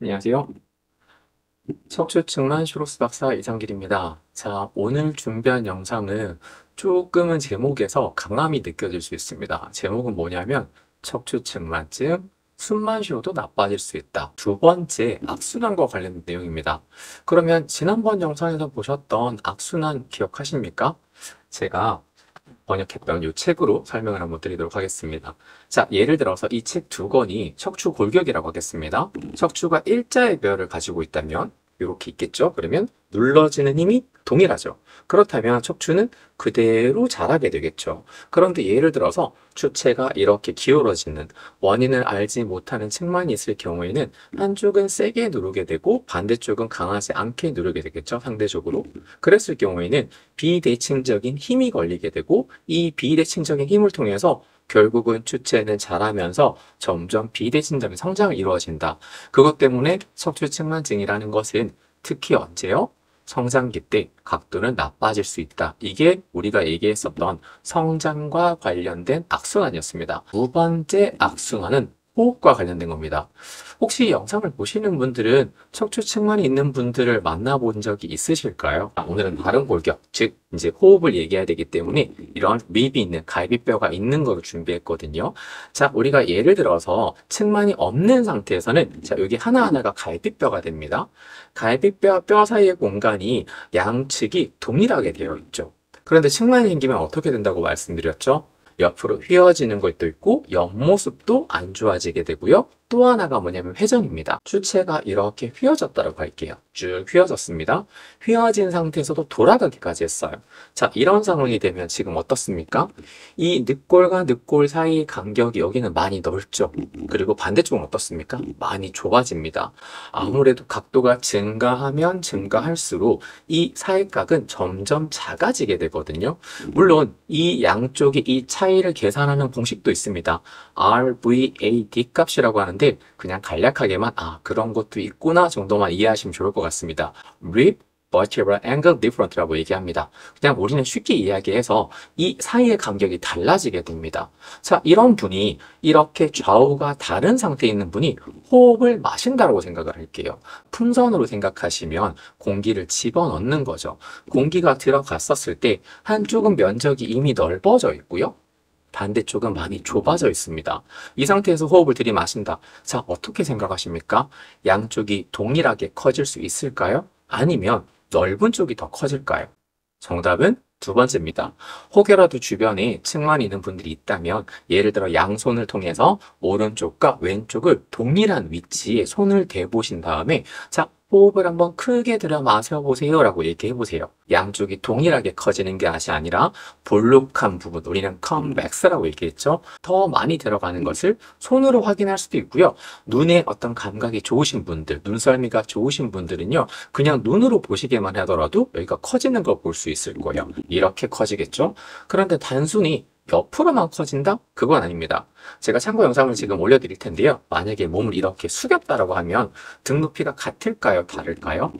안녕하세요. 척추측만 슈로스 박사 이상길입니다. 자, 오늘 준비한 영상은 조금은 제목에서 강함이 느껴질 수 있습니다. 제목은 뭐냐면 척추측만증, 숨만 쉬어도 나빠질 수 있다. 두 번째, 악순환과 관련된 내용입니다. 그러면 지난번 영상에서 보셨던 악순환 기억하십니까? 제가 번역했던 이 책으로 설명을 한번 드리도록 하겠습니다. 자, 예를 들어서 이 책 두 권이 척추 골격이라고 하겠습니다. 척추가 일자의 배열을 가지고 있다면 이렇게 있겠죠? 그러면 눌러지는 힘이 동일하죠. 그렇다면 척추는 그대로 자라게 되겠죠. 그런데 예를 들어서 추체가 이렇게 기울어지는 원인을 알지 못하는 측만이 있을 경우에는 한쪽은 세게 누르게 되고 반대쪽은 강하지 않게 누르게 되겠죠. 상대적으로. 그랬을 경우에는 비대칭적인 힘이 걸리게 되고 이 비대칭적인 힘을 통해서 결국은 추체는 자라면서 점점 비대칭적인 성장을 이루어진다. 그것 때문에 척추측만증이라는 것은 특히 언제요? 성장기 때 각도는 나빠질 수 있다. 이게 우리가 얘기했었던 성장과 관련된 악순환이었습니다. 두 번째 악순환은 호흡과 관련된 겁니다. 혹시 영상을 보시는 분들은 척추측만이 있는 분들을 만나본 적이 있으실까요? 오늘은 다른 골격, 즉 이제 호흡을 얘기해야 되기 때문에 이런 립이 있는 갈비뼈가 있는 거로 준비했거든요. 자, 우리가 예를 들어서 측만이 없는 상태에서는 자, 여기 하나하나가 갈비뼈가 됩니다. 갈비뼈와 뼈 사이의 공간이 양측이 동일하게 되어 있죠. 그런데 측만이 생기면 어떻게 된다고 말씀드렸죠? 옆으로 휘어지는 것도 있고 옆모습도 안 좋아지게 되고요. 또 하나가 뭐냐면 회전입니다. 추체가 이렇게 휘어졌다고 할게요. 쭉 휘어졌습니다. 휘어진 상태에서도 돌아가기까지 했어요. 자, 이런 상황이 되면 지금 어떻습니까? 이 늑골과 늑골 사이의 간격이 여기는 많이 넓죠. 그리고 반대쪽은 어떻습니까? 많이 좁아집니다. 아무래도 각도가 증가하면 증가할수록 이 사이각은 점점 작아지게 되거든요. 물론 이 양쪽이 이 차이를 계산하는 공식도 있습니다. RVAD 값이라고 하는데 그냥 간략하게만 그런 것도 있구나 정도만 이해하시면 좋을 것 같습니다. Rib Vertebral Angle Different라고 얘기합니다. 그냥 우리는 쉽게 이야기해서 이 사이의 간격이 달라지게 됩니다. 자, 이런 분이 이렇게 좌우가 다른 상태에 있는 분이 호흡을 마신다고 생각을 할게요. 풍선으로 생각하시면 공기를 집어넣는 거죠. 공기가 들어갔었을 때 한쪽은 면적이 이미 넓어져 있고요. 반대쪽은 많이 좁아져 있습니다. 이 상태에서 호흡을 들이마신다. 자, 어떻게 생각하십니까? 양쪽이 동일하게 커질 수 있을까요? 아니면 넓은 쪽이 더 커질까요? 정답은 두 번째입니다. 혹여라도 주변에 측만이 있는 분들이 있다면 예를 들어 양손을 통해서 오른쪽과 왼쪽을 동일한 위치에 손을 대보신 다음에 자, 호흡을 한번 크게 들여 마셔보세요 라고 얘기해 보세요. 양쪽이 동일하게 커지는 것이 아니라 볼록한 부분, 우리는 컨벡스라고 얘기했죠. 더 많이 들어가는 것을 손으로 확인할 수도 있고요. 눈에 어떤 감각이 좋으신 분들, 눈썰미가 좋으신 분들은요. 그냥 눈으로 보시기만 하더라도 여기가 커지는 걸 볼 수 있을 거예요. 이렇게 커지겠죠. 그런데 단순히 옆으로만 커진다? 그건 아닙니다. 제가 참고 영상을 지금 올려드릴 텐데요. 만약에 몸을 이렇게 숙였다라고 하면 등 높이가 같을까요? 다를까요?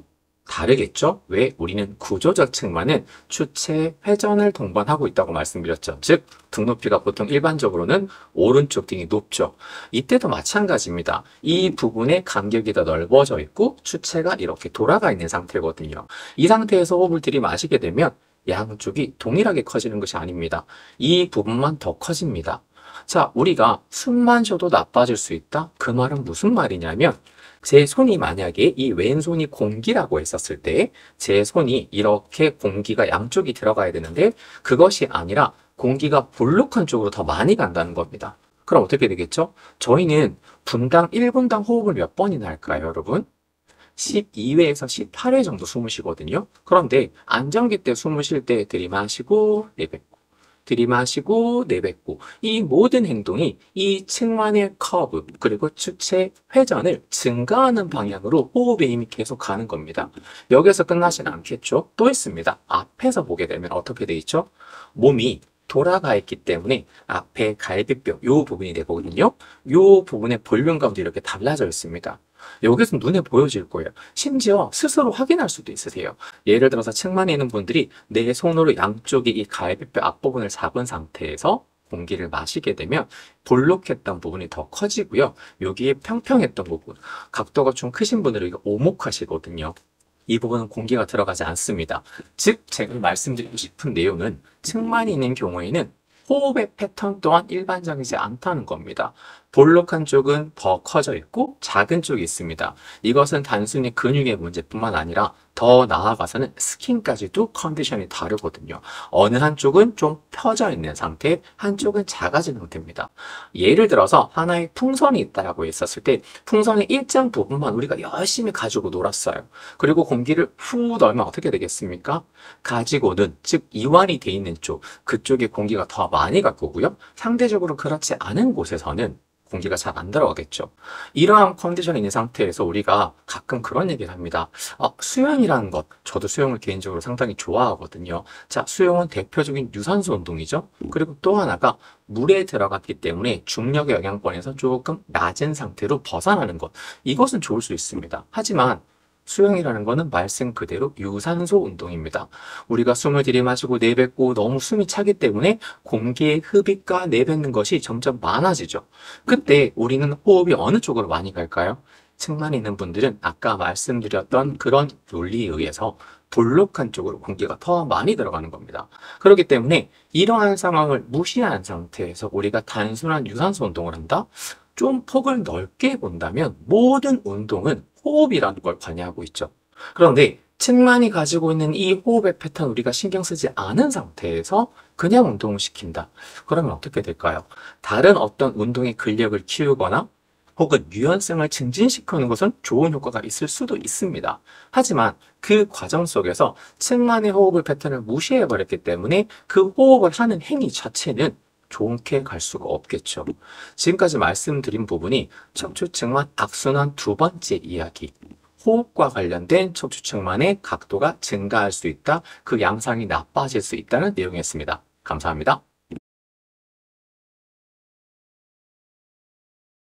다르겠죠? 왜? 우리는 구조적 측만은 추체 회전을 동반하고 있다고 말씀드렸죠. 즉, 등 높이가 보통 일반적으로는 오른쪽 등이 높죠. 이때도 마찬가지입니다. 이 부분의 간격이 더 넓어져 있고 추체가 이렇게 돌아가 있는 상태거든요. 이 상태에서 호흡을 들이마시게 되면 양쪽이 동일하게 커지는 것이 아닙니다. 이 부분만 더 커집니다. 자, 우리가 숨만 쉬어도 나빠질 수 있다? 그 말은 무슨 말이냐면 제 손이 만약에 이 왼손이 공기라고 했었을 때 제 손이 이렇게 공기가 양쪽이 들어가야 되는데 그것이 아니라 공기가 볼록한 쪽으로 더 많이 간다는 겁니다. 그럼 어떻게 되겠죠? 저희는 분당 1분당 호흡을 몇 번이나 할까요, 여러분? 12회에서 18회 정도 숨을 쉬거든요. 그런데 안정기 때 숨을 쉴 때 들이마시고 내뱉고 들이마시고 내뱉고 이 모든 행동이 이 측만의 커브 그리고 추체 회전을 증가하는 방향으로 호흡의 힘이 계속 가는 겁니다. 여기서 끝나진 않겠죠. 또 있습니다. 앞에서 보게 되면 어떻게 돼 있죠? 몸이 돌아가 있기 때문에 앞에 갈비뼈 요 부분이 되거든요. 요 부분의 볼륨감도 이렇게 달라져 있습니다. 여기서 눈에 보여질 거예요. 심지어 스스로 확인할 수도 있으세요. 예를 들어서 측만이 있는 분들이 내 손으로 양쪽이 이 갈비뼈 앞부분을 잡은 상태에서 공기를 마시게 되면 볼록했던 부분이 더 커지고요. 여기에 평평했던 부분, 각도가 좀 크신 분들은 이거 오목하시거든요. 이 부분은 공기가 들어가지 않습니다. 즉, 제가 말씀드리고 싶은 내용은 측만이 있는 경우에는 호흡의 패턴 또한 일반적이지 않다는 겁니다. 볼록한 쪽은 더 커져 있고 작은 쪽이 있습니다. 이것은 단순히 근육의 문제뿐만 아니라 더 나아가서는 스킨까지도 컨디션이 다르거든요. 어느 한쪽은 좀 펴져 있는 상태, 한쪽은 작아진 상태입니다. 예를 들어서 하나의 풍선이 있다라고 했었을 때 풍선의 일정 부분만 우리가 열심히 가지고 놀았어요. 그리고 공기를 후 넣으면 어떻게 되겠습니까? 가지고는, 즉 이완이 돼 있는 쪽, 그쪽에 공기가 더 많이 갈 거고요. 상대적으로 그렇지 않은 곳에서는 공기가 잘 안 들어가겠죠. 이러한 컨디션이 있는 상태에서 우리가 가끔 그런 얘기를 합니다. 수영이라는 것, 저도 수영을 개인적으로 상당히 좋아하거든요. 자, 수영은 대표적인 유산소 운동이죠. 그리고 또 하나가 물에 들어갔기 때문에 중력의 영향권에서 조금 낮은 상태로 벗어나는 것. 이것은 좋을 수 있습니다. 하지만 수영이라는 것은 말씀 그대로 유산소 운동입니다. 우리가 숨을 들이마시고 내뱉고 너무 숨이 차기 때문에 공기의 흡입과 내뱉는 것이 점점 많아지죠. 그때 우리는 호흡이 어느 쪽으로 많이 갈까요? 측만 있는 분들은 아까 말씀드렸던 그런 논리에 의해서 볼록한 쪽으로 공기가 더 많이 들어가는 겁니다. 그렇기 때문에 이러한 상황을 무시한 상태에서 우리가 단순한 유산소 운동을 한다? 좀 폭을 넓게 본다면 모든 운동은 호흡이라는 걸 관여하고 있죠. 그런데 측만이 가지고 있는 이 호흡의 패턴 우리가 신경 쓰지 않은 상태에서 그냥 운동을 시킨다. 그러면 어떻게 될까요? 다른 어떤 운동의 근력을 키우거나 혹은 유연성을 증진시키는 것은 좋은 효과가 있을 수도 있습니다. 하지만 그 과정 속에서 측만의 호흡의 패턴을 무시해버렸기 때문에 그 호흡을 하는 행위 자체는 좋게 갈 수가 없겠죠. 지금까지 말씀드린 부분이 척추측만 악순환 두 번째 이야기, 호흡과 관련된 척추측만의 각도가 증가할 수 있다, 그 양상이 나빠질 수 있다는 내용이었습니다. 감사합니다.